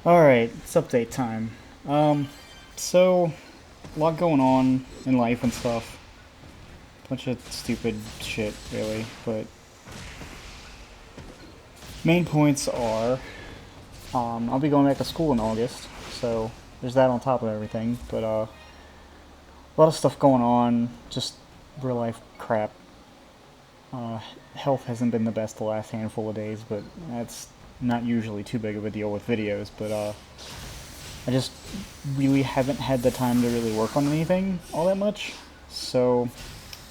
Alright, it's update time. So, a lot going on in life and stuff. Bunch of stupid shit, really. But, main points are, I'll be going back to school in August, so there's that on top of everything. But, a lot of stuff going on, just real life crap. Uh, Health hasn't been the best the last handful of days, but that's not usually too big of a deal with videos, but, I just really haven't had the time to really work on anything all that much. So,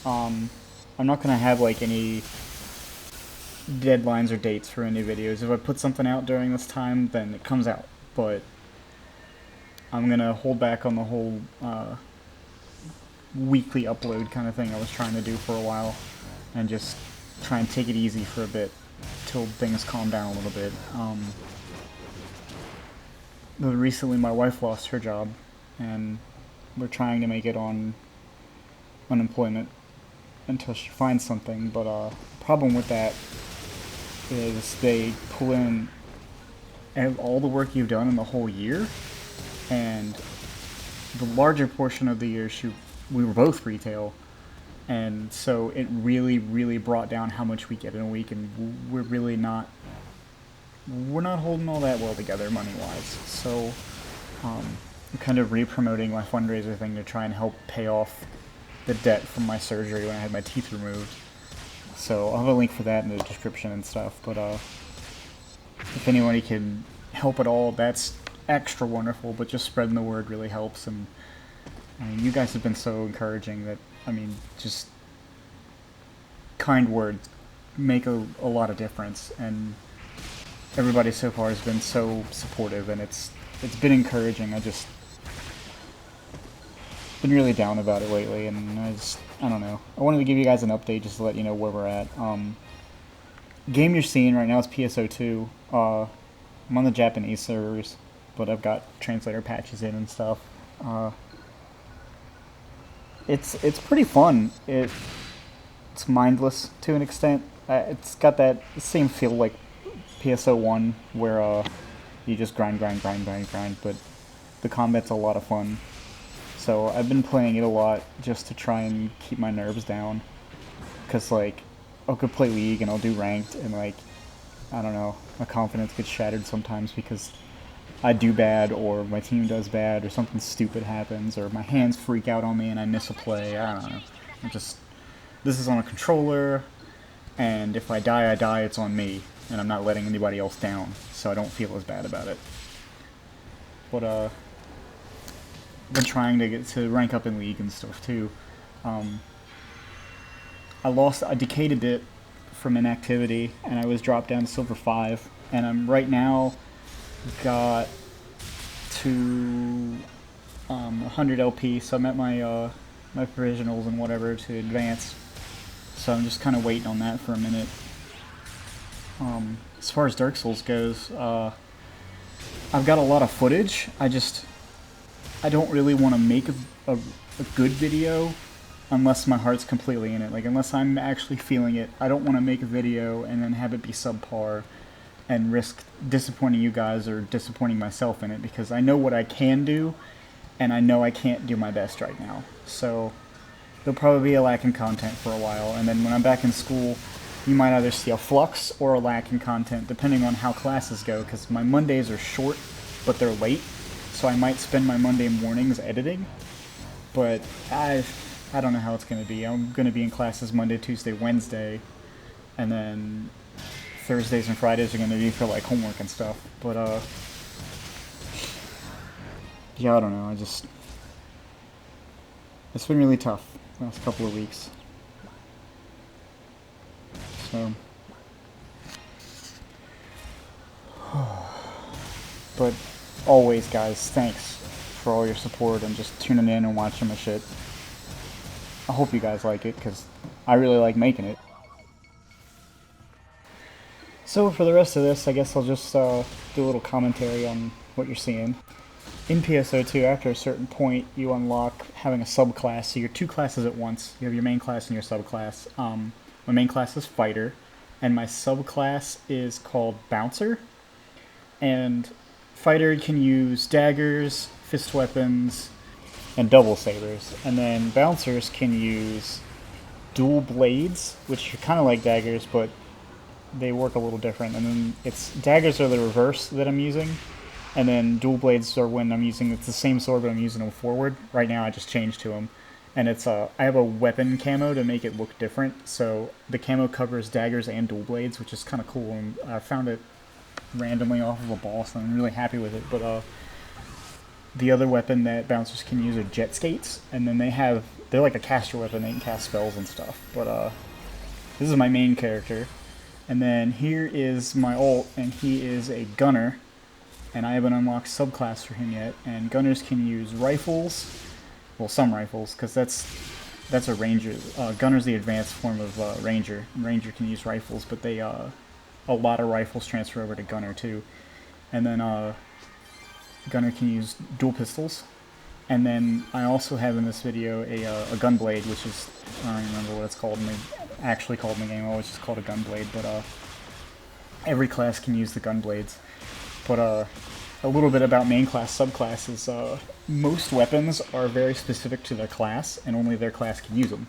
um, I'm not gonna have like any deadlines or dates for any videos. If I put something out during this time, then it comes out. But I'm gonna hold back on the whole weekly upload kind of thing I was trying to do for a while, and just try and take it easy for a bit till things calm down a little bit. Recently, my wife lost her job, and we're trying to make it on unemployment until she finds something. But the problem with that is they pull in all the work you've done in the whole year, and the larger portion of the year we were both retail, and so it really, really brought down how much we get in a week, and we're not holding all that well together money wise. So I'm kind of re-promoting my fundraiser thing to try and help pay off the debt from my surgery when I had my teeth removed. So I'll have a link for that in the description and stuff. But if anybody can help at all, that's extra wonderful. But just spreading the word really helps. And I mean, you guys have been so encouraging that, I mean, just kind words make a lot of difference. And everybody so far has been so supportive, and it's been encouraging. I just been really down about it lately, and I don't know. I wanted to give you guys an update just to let you know where we're at. Game you're seeing right now is PSO2. I'm on the Japanese servers, but I've got translator patches in and stuff. It's pretty fun. It's mindless to an extent. It's got that same feel like PSO1, where you just grind, but the combat's a lot of fun. So I've been playing it a lot just to try and keep my nerves down. Because, like, I'll go play League and I'll do ranked, and, like, I don't know, my confidence gets shattered sometimes because I do bad, or my team does bad, or something stupid happens, or my hands freak out on me and I miss a play. I don't know. This is on a controller, and if I die, it's on me, and I'm not letting anybody else down, so I don't feel as bad about it. But, been trying to get to rank up in League and stuff too. I decayed a bit from inactivity, and I was dropped down to Silver 5, and I'm right now got to 100 LP, so I'm at my my provisionals and whatever to advance. So I'm just kind of waiting on that for a minute. As far as Dark Souls goes, I've got a lot of footage. I don't really want to make a good video unless my heart's completely in it. Like, unless I'm actually feeling it, I don't want to make a video and then have it be subpar and risk disappointing you guys or disappointing myself in it, because I know what I can do, and I know I can't do my best right now. So there'll probably be a lack in content for a while, and then when I'm back in school, you might either see a flux or a lack in content, depending on how classes go, because my Mondays are short, but they're late, so I might spend my Monday mornings editing, but I don't know how it's going to be. I'm going to be in classes Monday, Tuesday, Wednesday, and then Thursdays and Fridays are going to be for, like, homework and stuff. But, yeah, I don't know. It's been really tough the last couple of weeks. So, but always, guys, thanks for all your support and just tuning in and watching my shit. I hope you guys like it, because I really like making it. So for the rest of this, I guess I'll just do a little commentary on what you're seeing. In PSO2, after a certain point, you unlock having a subclass, so you're two classes at once. You have your main class and your subclass. My main class is Fighter, and my subclass is called Bouncer. And fighter can use daggers, fist weapons, and double sabers. And then bouncers can use dual blades, which are kind of like daggers, but they work a little different. And then it's daggers are the reverse that I'm using, and then dual blades are when I'm using it's the same sword but I'm using them forward. Right now I just changed to them, and it's I have a weapon camo to make it look different. So the camo covers daggers and dual blades, which is kind of cool. And I found it randomly off of a boss, and I'm really happy with it. But the other weapon that bouncers can use are jet skates, and then they're like a caster weapon. They can cast spells and stuff. But this is my main character. And then here is my ult, and he is a gunner, and I haven't unlocked subclass for him yet. And gunners can use rifles, well, some rifles, because that's a ranger. Gunner's the advanced form of ranger. Ranger can use rifles, but a lot of rifles transfer over to gunner too. And then gunner can use dual pistols. And then I also have in this video a gun blade, which is, I don't remember what it's called actually called in the game. I always just called a gun blade, but every class can use the gun blades. But a little bit about main class, subclasses. Most weapons are very specific to their class, and only their class can use them.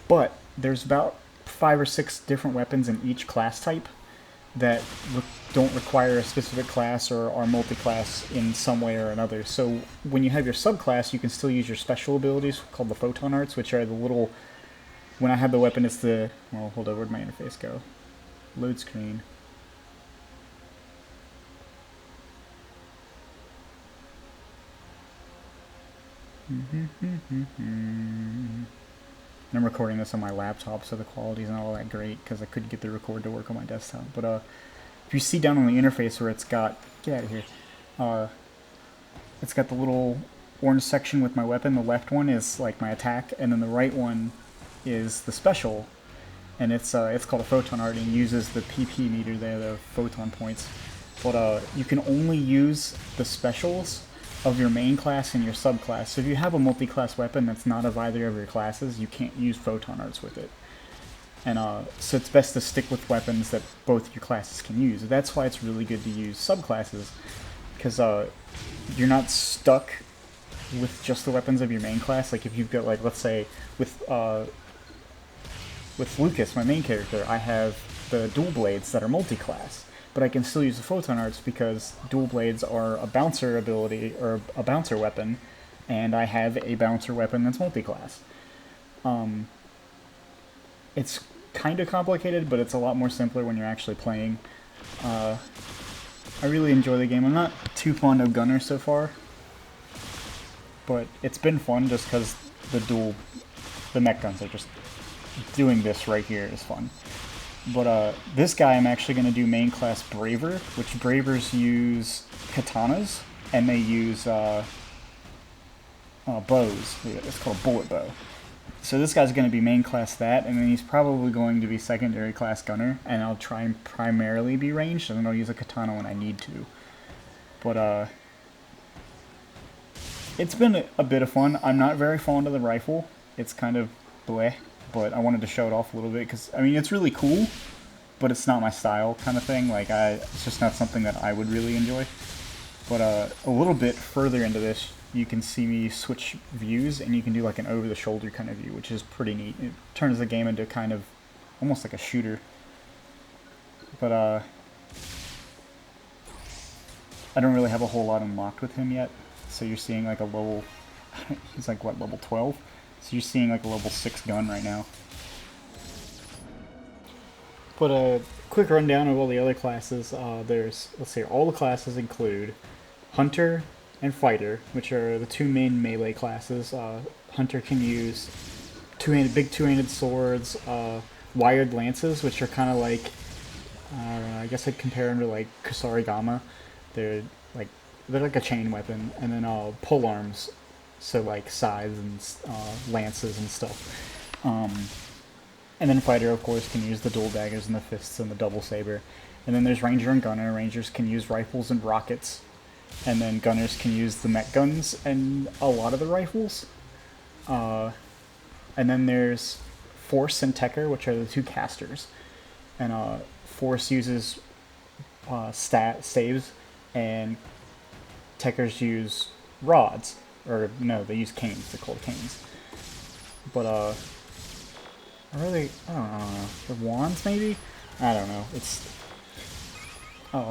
But there's about 5 or 6 different weapons in each class type that don't require a specific class or are multi-class in some way or another. So when you have your subclass, you can still use your special abilities called the photon arts, which are the little... When I have the weapon, it's the... Well, hold on, where'd my interface go? Load screen. I'm recording this on my laptop, so the quality's not all that great because I couldn't get the record to work on my desktop. But if you see down on the interface where it's got... Get out of here. It's got the little orange section with my weapon. The left one is like my attack, and then the right one is the special. And it's called a photon art and uses the PP meter there, the photon points. But you can only use the specials of your main class and your subclass. So if you have a multi-class weapon that's not of either of your classes, you can't use photon arts with it. And so it's best to stick with weapons that both your classes can use. That's why it's really good to use subclasses, because you're not stuck with just the weapons of your main class. Like if you've got, like, let's say with Lucas, my main character, I have the dual blades that are multi-class, but I can still use the photon arts because dual blades are a bouncer ability, or a bouncer weapon, and I have a bouncer weapon that's multi-class. It's kind of complicated, but it's a lot more simpler when you're actually playing. I really enjoy the game. I'm not too fond of gunner so far, but it's been fun just because the mech guns are just... Doing this right here is fun. But this guy I'm actually going to do main class Braver, which Bravers use katanas, and they use bows. It's called bullet bow. So this guy's going to be main class that, and then he's probably going to be secondary class gunner, and I'll try and primarily be ranged, and then I'll use a katana when I need to. But it's been a bit of fun. I'm not very fond of the rifle. It's kind of bleh. But I wanted to show it off a little bit because, I mean, it's really cool, but it's not my style kind of thing. Like, it's just not something that I would really enjoy. But a little bit further into this, you can see me switch views, and you can do like an over-the-shoulder kind of view, which is pretty neat. It turns the game into kind of almost like a shooter. But I don't really have a whole lot unlocked with him yet. So you're seeing like a level... He's like, what, level 12? So you're seeing like a level 6 gun right now. But a quick rundown of all the other classes. Let's see, all the classes include Hunter and Fighter, which are the two main melee classes. Hunter can use big two-handed swords, wired lances, which are kind of like, I guess I'd compare them to like Kusarigama. They're like a chain weapon, and then pole arms. So like scythes and lances and stuff. And then Fighter, of course, can use the dual daggers and the fists and the double saber. And then there's Ranger and Gunner. Rangers can use rifles and rockets. And then Gunners can use the mech guns and a lot of the rifles. And then there's Force and Tekker, which are the two casters. And Force uses saves, and techers use rods, or no, they use canes. They're called canes. But I don't know. The wands maybe? I don't know. It's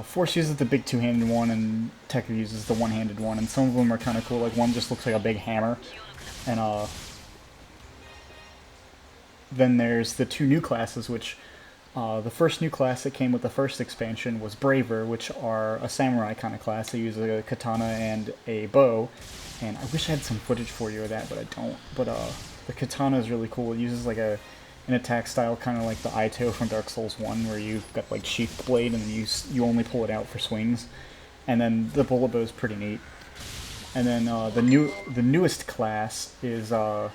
Force uses the big two-handed one, and Tekker uses the one-handed one, and some of them are kind of cool. Like one just looks like a big hammer, and then there's the two new classes, which the first new class that came with the first expansion was Braver, which are a samurai kind of class. They use a katana and a bow, and I wish I had some footage for you of that, but I don't. But the katana is really cool. It uses like an attack style kind of like the Aito from Dark Souls 1, where you've got like sheath blade and you only pull it out for swings. And then the bullet bow is pretty neat. And then the newest class is they're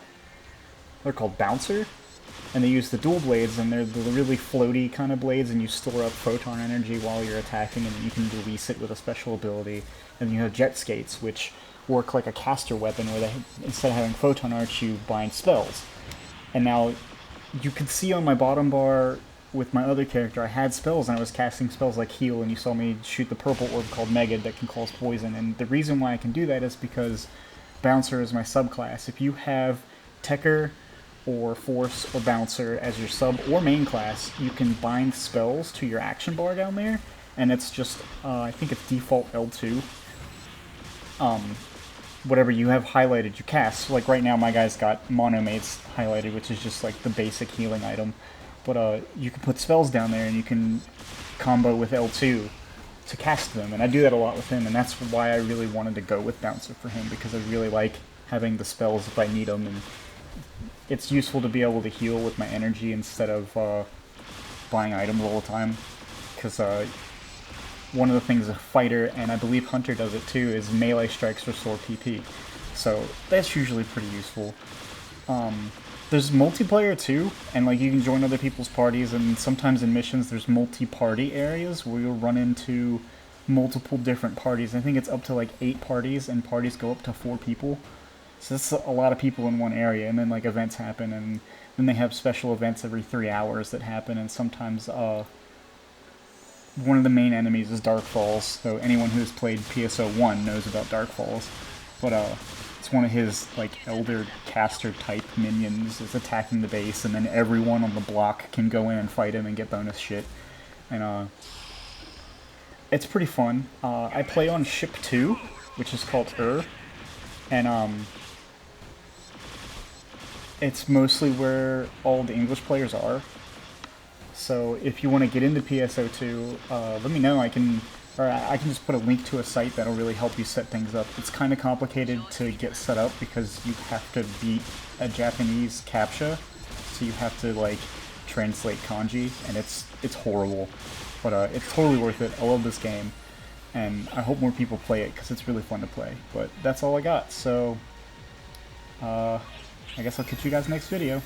called Bouncer, and they use the dual blades, and they're the really floaty kind of blades, and you store up photon energy while you're attacking, and you can release it with a special ability. And you have jet skates, which work like a caster weapon, where they, instead of having photon arch, you bind spells. And now you can see on my bottom bar with my other character, I had spells, and I was casting spells like heal, and you saw me shoot the purple orb called Megad that can cause poison. And the reason why I can do that is because Bouncer is my subclass. If you have Tekker or Force or Bouncer as your sub or main class, you can bind spells to your action bar down there, and it's just, I think it's default L2. Whatever you have highlighted, you cast. So like right now, my guy's got Monomates highlighted, which is just like the basic healing item. But you can put spells down there, and you can combo with L2 to cast them, and I do that a lot with him, and that's why I really wanted to go with Bouncer for him, because I really like having the spells if I need them, and it's useful to be able to heal with my energy instead of buying items all the time, because one of the things a fighter, and I believe Hunter does it too, is melee strikes restore PP. So that's usually pretty useful. There's multiplayer too, and like you can join other people's parties, and sometimes in missions there's multi-party areas where you'll run into multiple different parties. I think it's up to like 8 parties, and parties go up to 4 people. So that's a lot of people in one area, and then like events happen, and then they have special events every 3 hours that happen, and sometimes one of the main enemies is Dark Falls, so anyone who's played PSO1 knows about Dark Falls. But it's one of his like elder caster type minions is attacking the base, and then everyone on the block can go in and fight him and get bonus shit. And it's pretty fun. I play on ship 2, which is called and it's mostly where all the English players are. So if you want to get into PSO2, let me know. I can just put a link to a site that'll really help you set things up. It's kind of complicated to get set up because you have to beat a Japanese CAPTCHA, so you have to like translate kanji, and it's horrible. But it's totally worth it. I love this game, and I hope more people play it because it's really fun to play. But that's all I got. So I guess I'll catch you guys next video.